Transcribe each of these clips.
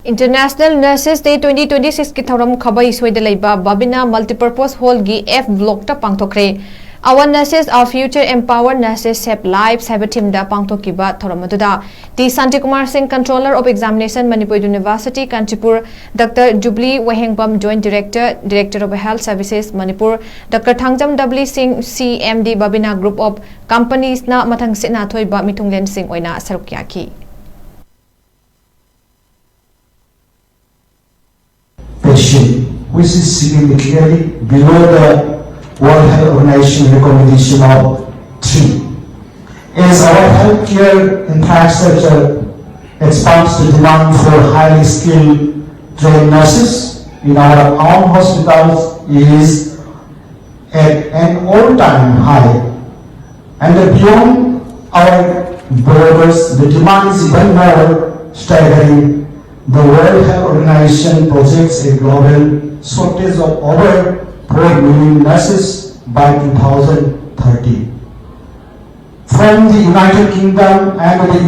International Nurses Day 2026 ki Thouram Khabeisoi Da Leiba Babina Multipurpose Hall gi F Block ta PANGTHOKKHRE. Our nurses, our future empowered nurses save lives have a team da PANGTHOKKIBA Thouram aduda T Santi Kumar Singh, Controller of Examination, Manipur University, Kanchipur, Dr. Jubilee Wahengbam, Joint Director, Director of Health Services, Manipur, Dr. Thangjam W Singh, CMD Babina Group of Companies na mathang sina thoiba mitunglen Singh oina sarukyaki. Which is significantly below the World Health Organization recommendation of 3. As our healthcare infrastructure expands the demand for highly skilled trained nurses in our own hospitals is at an all-time high, and beyond our borders, the demand is even more staggering. The World Health Organization projects a global shortage of over 4 million nurses by 2030. From the United Kingdom and the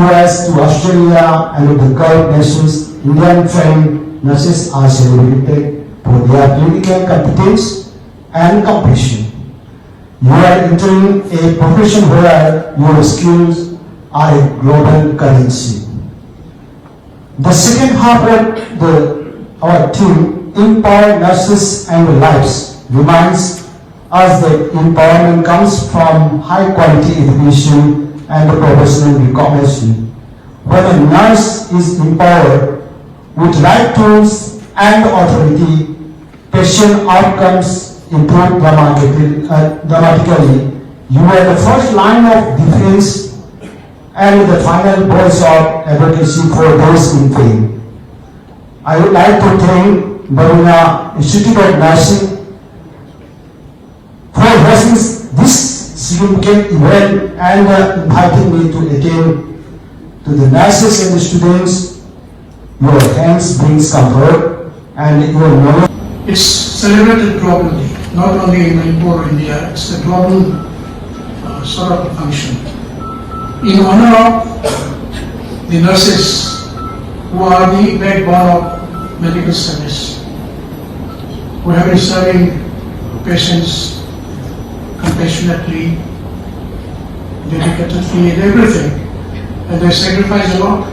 US to Australia and the Gulf nations, Indian trained nurses are celebrated for their clinical competence and compassion. You are entering a profession where your skills are a global currency. The second half of our team, Empower Nurses and Lives, reminds us that empowerment comes from high quality education and professional recognition. When a nurse is empowered with right tools and authority, patient outcomes improve dramatically. You are the first line of defense and the final voice of advocacy for those in pain. I would like to thank Babina Institute of Nursing for hosting this significant event and inviting me to attend. To the nurses and the students, your hands brings comfort and your knowledge. It's celebrated globally, not only in Manipur, India. It's a global sort of function. In honor of the nurses who are the backbone of medical service, who have been serving patients compassionately, dedicatedly in everything, and they sacrifice a lot.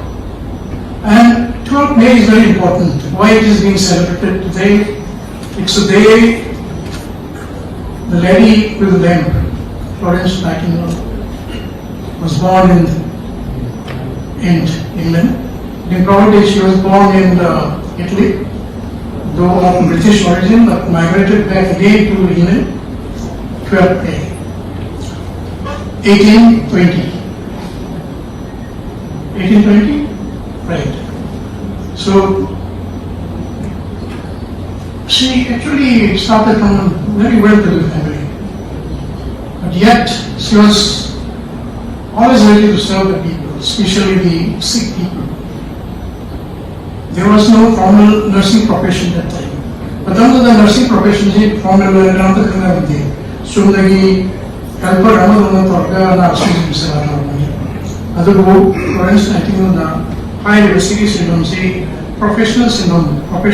And 12th May is very important. Why it is being celebrated today? It's a day the lady with the lamp, Florence Nightingale, was born in England. In probably she was born in Italy, though of British origin, but migrated back again to England. 12th May, 1820. 1820? Right. So she actually started from a very well-to-do family, but yet she was always ready to serve the people, especially the sick people. There was no formal nursing profession at that time. But under the nursing profession, the formal another kind of thing. So the helper another nursing Florence Nightingale high diversity syndrome, professional syndrome,